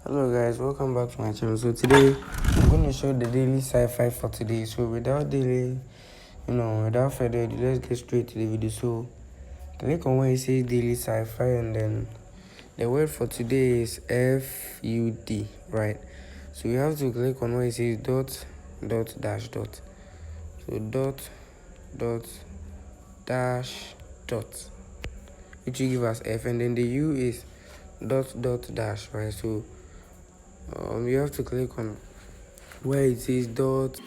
Hello guys, welcome back to my channel. So today I'm going to show the daily sci-fi for today. So without further ado, let's get straight to the video. So click on where it says daily sci-fi, and then the word for today is FUD, right? So you have to click on where it says dot dash dot. So dot dash dot, which will give us F, and then the U is dot dash, right? So you have to click on where it says dot